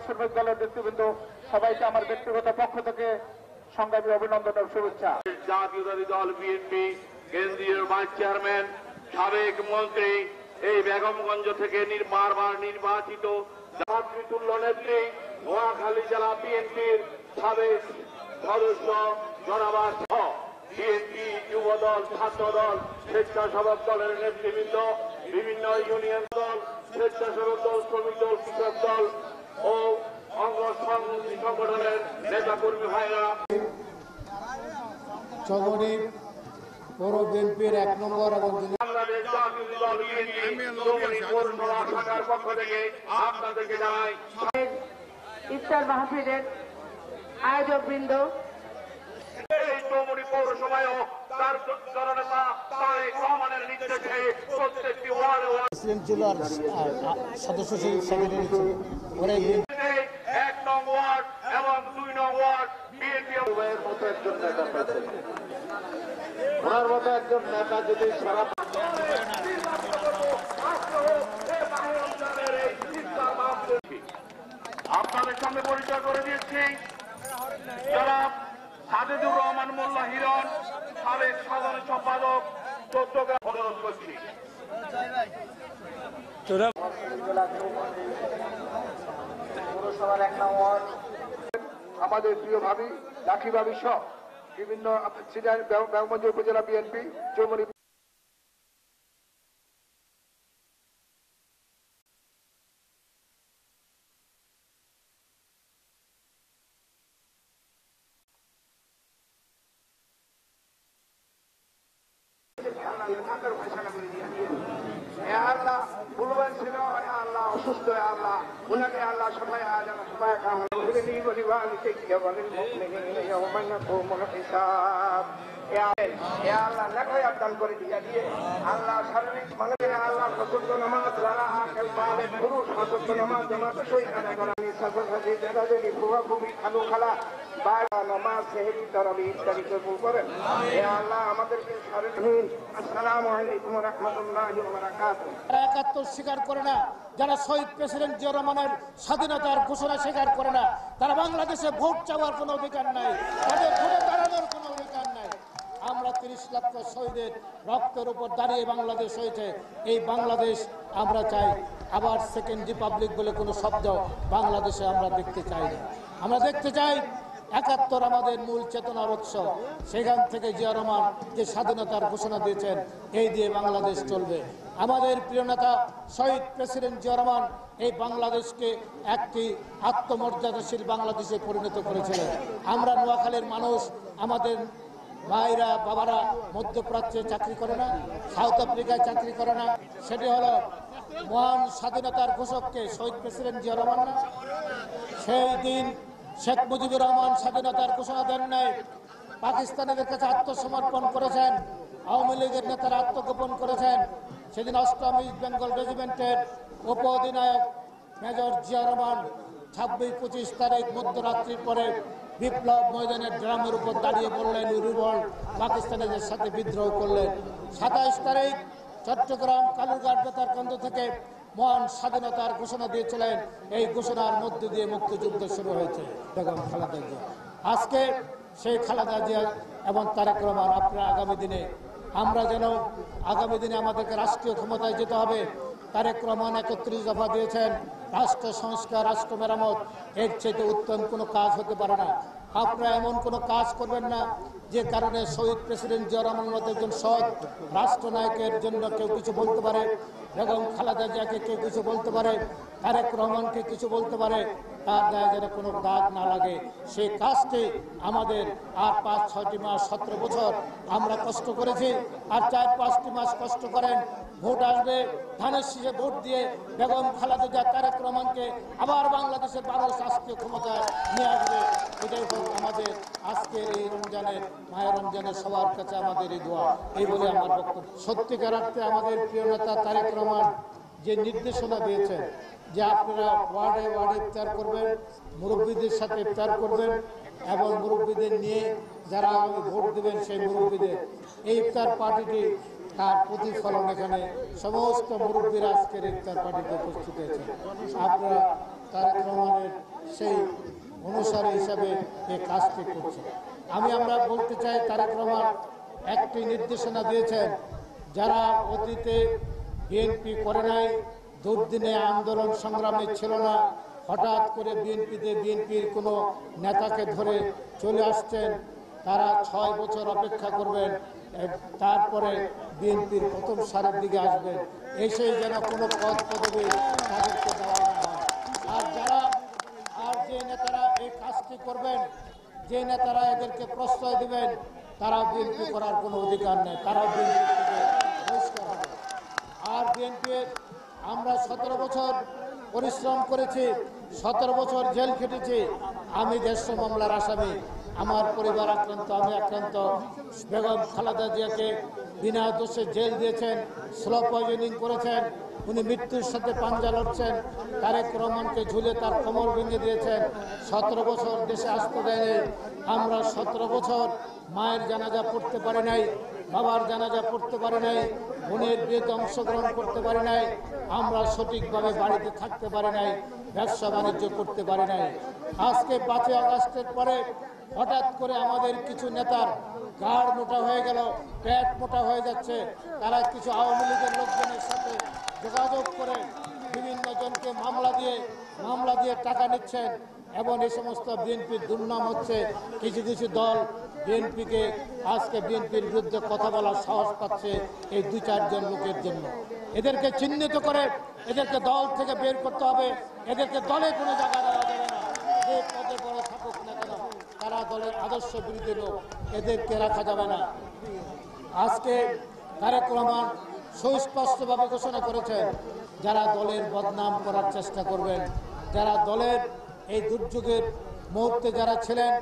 শ্রমিক দলের নেতৃবৃন্দ সবাইকে আমার ব্যক্তিগত পক্ষ থেকে সংগ্রামী অভিনন্দন ও শুভেচ্ছা। জাতীয়তাবাদী দল বিএনপি কেন্দ্রীয় ভাইস চেয়ারম্যান সাবেক মন্ত্রী এই বেগমগঞ্জ থেকে বারবার নির্বাচিত মাতৃতুল্য নেত্রী নোয়াখালী জেলা বিএনপির সাবেক সদস্য জনাবার বিএনপি যুব দল ছাত্র দল স্বেচ্ছাসেবক দলের নেতৃবৃন্দ বিভিন্ন ইউনিয়ন দল স্বেচ্ছাসেবক দল শ্রমিক দল কৃষক দল ও অঙ্গ সংগঠনের নেতা কর্মী ভাইরা চৌমনি পৌর বিএনপির 1 নম্বর এবং বাংলাদেশ জাতীয় দল বিএনপি চৌমনি পৌরসভা শাখার পক্ষ থেকে আপনাদেরকে জানাই ইফতার মাহফিলের আয়োজক বৃন্দ, এই চৌমনি পৌরসভায়ও তার জননেতা তারেক রহমানের নির্দেশে প্রত্যেকটি ওয়ার্ডে প্রেসিডেন্ট ছিল আর সদস্য ছিল সেক্রেটারি ছিল। 1 নং ওয়ার্ড এবং 2 নং ওয়ার্ড বিএনপি উভয়ের মতো একজন নেতা পেয়েছেন। ওনার মতো একজন নেতা যদি সারা আপনাদের সামনে পরিচয় করে দিচ্ছি জনাব সাজেদুর রহমান মোল্লা হিরণ, সাবেক সাধারণ সম্পাদক চট্টগ্রাম। অনুরোধ করছি পৌরসভার 1 নং ওয়ার্ড আমাদের প্রিয় ভাবি লাখি ভাবি সহ বিভিন্ন সিনিয়র বেগমগঞ্জ উপজেলা বিএনপি চৌমনি আল্লাহ বলবেন ছিল আল্লাহ অসুস্থ আল্লাহ উনাকে আল্লাহ সবাই সবাই আল্লাহ লেখায় আবদান করে দিয়ে আল্লাহ শারীরিক মানুষের আল্লাহ সতর্ক নামাজ যারা পুরুষ সতর্ক নামাজ জমাতে সই খানা করা ছাত্রছাত্রী দাদাদের ফুয়া ফুবি খালু খালা নামাজ সেহেরি তারাবি ইত্যাদি কবুল করেন। আল্লাহ আমাদেরকে আসসালামু আলাইকুম ওয়া রাহমাতুল্লাহি ওয়া বারাকাতুহু। 71 স্বীকার করে না, যারা শহীদ প্রেসিডেন্ট জিয়া রহমানের স্বাধীনতার ঘোষণা স্বীকার করে না, তারা বাংলাদেশে ভোট চাওয়ার কোনো অধিকার নাই, তাদের ভোটে দাঁড়ানোর কোনো অধিকার নাই। আমরা 30 লক্ষ শহীদের রক্তের উপর দাঁড়িয়ে বাংলাদেশ হয়েছে। এই বাংলাদেশ আমরা চাই। আবার সেকেন্ড রিপাবলিক বলে কোনো শব্দ বাংলাদেশে আমরা দেখতে চাই না। আমরা দেখতে চাই 71 আমাদের মূল চেতনার উৎস। সেখান থেকে জিয়া রহমান যে স্বাধীনতার ঘোষণা দিয়েছেন, এই দিয়ে বাংলাদেশ চলবে। আমাদের প্রিয় নেতা শহীদ প্রেসিডেন্ট জিয়া রহমান এই বাংলাদেশকে একটি আত্মমর্যাদাশীল বাংলাদেশে পরিণত করেছিলেন। আমরা নোয়াখালীর মানুষ, আমাদের ভাইরা বাবারা মধ্যপ্রাচ্যে চাকরি করে না, সাউথ আফ্রিকায় চাকরি করে না, সেটি হলো মহান স্বাধীনতার ঘোষককে শহীদ প্রেসিডেন্ট জিয়া রহমান না। সেই দিন শেখ মুজিবুর রহমান স্বাধীনতার ঘোষণা দেন নাই, পাকিস্তানিদের কাছে আত্মসমর্পণ করেছেন, আওয়ামী লীগের নেতারা আত্মগোপন করেছেন। সেদিন 8ম ইস্ট বেঙ্গল রেজিমেন্টের উপ অধিনায়ক মেজর জিয়া রহমান 26-25 তারিখ মধ্যরাত্রির পরে বিপ্লব ময়দানের ড্রামের উপর দাঁড়িয়ে বললেন রিভল্ট, পাকিস্তানিদের সাথে বিদ্রোহ করলেন। 27 তারিখ চট্টগ্রাম কালুরঘাট বেতারকান্দ থেকে মহান স্বাধীনতার ঘোষণা দিয়েছিলেন। এই ঘোষণার মধ্য দিয়ে মুক্তিযুদ্ধ শুরু হয়েছে বেগম খালেদা জিয়া। আজকে সেই খালেদা জিয়া এবং তারেক রহমান, আপনারা আমরা যেন আগামী দিনে আমাদেরকে রাষ্ট্রীয় ক্ষমতায় যেতে হবে। তারেক রহমান 31 দফা দিয়েছেন, রাষ্ট্র সংস্কার, রাষ্ট্র মেরামত, এর চাইতে উত্তম কোনো কাজ হতে পারে না। আপনারা এমন কোনো কাজ করবেন না যে কারণে শহীদ প্রেসিডেন্ট জিয়া রহমানের মতো একজন সৎ রাষ্ট্রনায়কের জন্য কেউ কিছু বলতে পারে, বেগম খালেদা জিয়াকে কেউ কিছু বলতে পারে, তারেক রহমানকে কিছু বলতে পারে, তার গায়ে যেন কোনো দাগ না লাগে। সেই কাজটি আমাদের আর 5-6টি মাস 17 বছর আমরা কষ্ট করেছি, আর 4-5টি মাস কষ্ট করেন। ভোট আসবে, ধানের শীষে ভোট দিয়ে বেগম খালেদা জিয়া তারেক রহমানকে আবার বাংলাদেশের মানুষ রাষ্ট্রীয় ক্ষমতায় নিয়ে আসবে। এটাই আমাদের আজকের এই রমজানের, মায়ের রমজানের সবার কাছে আমাদের এই দোয়া। এই বলে আমার বক্তব্য। সত্যিকার অর্থে আমাদের প্রিয় নেতা তারেক রহমান যে নির্দেশনা দিয়েছেন যে আপনারা ওয়ার্ডে ওয়ার্ডে ইফতার করবেন, মুরব্বীদের সাথে ইফতার করবেন এবং মুরব্বীদের নিয়ে যারা ভোট দেবেন সেই মুরব্বীদের এই ইফতার পার্টিটি তার প্রতিফলন এখানে সমস্ত মুরব্বীরা আজকের ইফতার পার্টিতে উপস্থিত হয়েছে। আপনারা তারেক রহমানের অনুসারে হিসাবে এই কাজটি করছে। আমরা বলতে চাই, তারেক রহমান একটি নির্দেশনা দিয়েছেন, যারা অতীতে বিএনপি করে নাই, দুর্দিনে আন্দোলন সংগ্রামে ছিল না, হঠাৎ করে বিএনপির কোনো নেতাকে ধরে চলে আসছেন, তারা 6 বছর অপেক্ষা করবেন, তারপরে বিএনপির প্রথম সারের দিকে আসবেন, এসে যেন কোনো পদ পদবি তাদেরকে দেওয়া না হয়। আর যে নেতারা এই কাজটি করবেন, যে নেতারা এদেরকে প্রশ্রয় দিবেন, তারা বিএনপি করার কোনো অধিকার নেই, তারা বিএনপি থেকে বহিষ্কার হবে। আর বিএনপির আমরা 17 বছর পরিশ্রম করেছি, 17 বছর জেল খেটেছি। আমি 150 মামলার আসামি, আমার পরিবার আক্রান্ত, আমি আক্রান্ত। বেগম খালেদা জিয়াকে বিনা দোষে জেল দিয়েছেন, স্লো পয়জনিং করেছেন, উনি মৃত্যুর সাথে পাঞ্জা লড়ছেন। তারেক রহমানকে ঝুলে তার কোমর ভেঙে দিয়েছেন, 17 বছর দেশে আসতে দেয়নি। আমরা 17 বছর মায়ের জানাজা পড়তে পারি নাই, বাবার জানাজা পড়তে পারি নাই, বোনের বিয়েতে অংশগ্রহণ করতে পারি নাই, আমরা সঠিকভাবে বাড়িতে থাকতে পারি নাই, ব্যবসা বাণিজ্য করতে পারি নাই। আজকে 5 আগস্টের পরে হঠাৎ করে আমাদের কিছু নেতার ঘাড় মোটা হয়ে গেল, পেট মোটা হয়ে যাচ্ছে। তারা কিছু আওয়ামী লীগের লোকজনের সাথে যোগাযোগ করে বিভিন্ন জনকে মামলা দিয়ে টাকা নিচ্ছেন, এবং এই সমস্ত বিএনপির দুর্নাম হচ্ছে। কিছু কিছু দল বিএনপিকে আজকে বিএনপির বিরুদ্ধে কথা বলার সাহস পাচ্ছে এই 2-4 জন লোকের জন্য। এদেরকে চিহ্নিত করে এদেরকে দল থেকে বের করতে হবে। এদেরকে দলে কোনো জায়গা দেওয়া যাবে না, যে পদে বড় থাকুক না কেন, তারা দলের আদর্শ বিরোধী লোক, এদেরকে রাখা যাবে না। আজকে তারেক রহমান সুস্পষ্টভাবে ঘোষণা করেছেন, যারা দলের বদনাম করার চেষ্টা করবেন, যারা দলের এই দুর্যোগের মুহূর্তে যারা ছিলেন,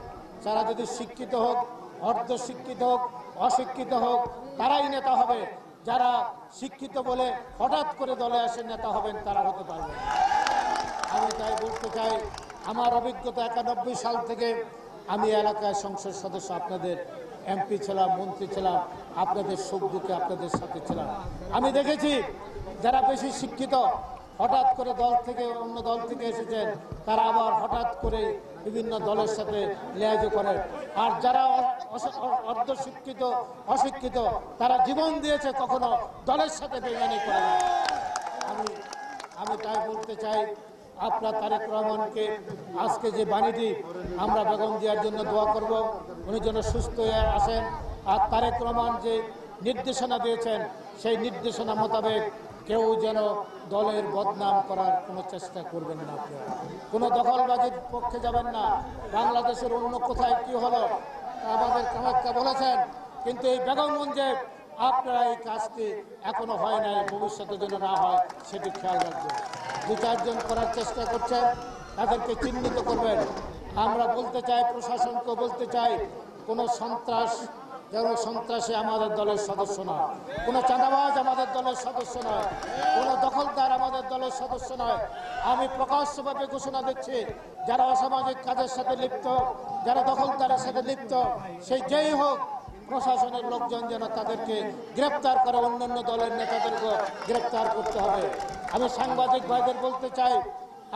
যারা যদি শিক্ষিত হোক, অর্ধশিক্ষিত হোক, অশিক্ষিত হোক, তারাই নেতা হবে। যারা শিক্ষিত বলে হঠাৎ করে দলে আসে নেতা হবেন, তারা হতে পারবেন। আমি তাই বলতে চাই, আমার অভিজ্ঞতা 91 সাল থেকে আমি এলাকায় সংসদ সদস্য, আপনাদের এমপি ছিলাম, মন্ত্রী ছিলাম, আপনাদের সুখ দুঃখে আপনাদের সাথে ছিলাম। আমি দেখেছি যারা বেশি শিক্ষিত হঠাৎ করে দল থেকে অন্য দল থেকে এসেছেন, তারা আবার হঠাৎ করে বিভিন্ন দলের সাথে লেয়াজো করেন। আর যারা অর্ধশিক্ষিত, অশিক্ষিত, তারা জীবন দিয়েছে, কখনো দলের সাথে বেইমানি করে না। আমি তাই বলতে চাই, আপনার তারেক রহমানকে আজকে যে বাণীটি, আমরা বেগম জিয়ার জন্য দোয়া করব, উনি যেন সুস্থ হয়ে আসেন। আর তারেক রহমান যে নির্দেশনা দিয়েছেন, সেই নির্দেশনা মোতাবেক কেউ যেন দলের বদনাম করার কোনো চেষ্টা করবেন না, কোনো দখলবাজির পক্ষে যাবেন না। বাংলাদেশের অন্য কোথায় কি হলো আমাদের কামাখ্যা বলেছেন, কিন্তু এই বেগমগঞ্জে আপনারা এই কাজটি এখনো হয় নাই, ভবিষ্যতে যেন না হয় সেটি খেয়াল রাখবেন। 2-4 জন করার চেষ্টা করছেন, তাদেরকে চিহ্নিত করবেন। আমরা বলতে চাই, প্রশাসনকে বলতে চাই, কোনো সন্ত্রাসী আমাদের দলের সদস্য নয়, কোনো চাঁদাবাজ আমাদের দলের সদস্য নয়, কোনো দখলদার আমাদের দলের সদস্য নয়। আমি প্রকাশ্যভাবে ঘোষণা দিচ্ছি, যারা অসামাজিক কাজের সাথে লিপ্ত, যারা দখলদারের সাথে লিপ্ত, সেই যেই হোক, প্রশাসনের লোকজন যেন তাদেরকে গ্রেপ্তার করে, অন্যান্য দলের নেতাদেরকে গ্রেপ্তার করতে হবে। আমি সাংবাদিক ভাইদের বলতে চাই,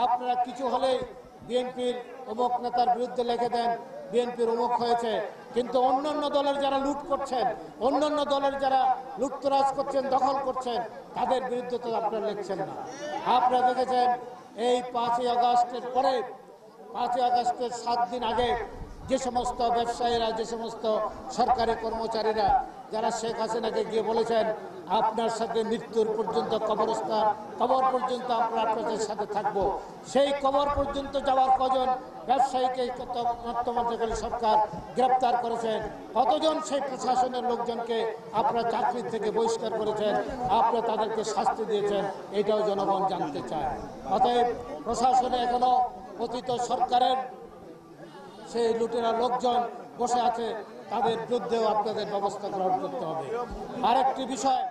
আপনারা কিছু হলেই বিএনপির অমুক নেতার বিরুদ্ধে লিখে দেন, বিএনপির অমুক হয়েছে, কিন্তু অন্যান্য দলের যারা লুট করছেন, অন্যান্য দলের যারা লুটতরাজ করছেন, দখল করছেন, তাদের বিরুদ্ধে তো আপনারা লিখছেন না। আপনারা দেখেছেন এই 5 আগস্টের পরে, 5 আগস্টের 7 দিন আগে যে সমস্ত ব্যবসায়ীরা, যে সমস্ত সরকারি কর্মচারীরা যারা শেখ হাসিনাকে গিয়ে বলেছেন, আপনার সাথে মৃত্যুর পর্যন্ত কবর পর্যন্ত আমরা আপনাদের সাথে থাকবো, সেই কবর পর্যন্ত যাওয়ার কজন ব্যবসায়ীকে অন্তর্বর্তীকালীন সরকার গ্রেপ্তার করেছেন, কতজন সেই প্রশাসনের লোকজনকে আপনারা চাকরি থেকে বহিষ্কার করেছেন, আপনারা তাদেরকে শাস্তি দিয়েছেন, এটাও জনগণ জানতে চায়। অতএব প্রশাসনে এখনো অতীত সরকারের সেই লুটেরা লোকজন বসে আছে, তাদের বিরুদ্ধেও আপনাদের ব্যবস্থা গ্রহণ করতে হবে। আরেকটি বিষয়,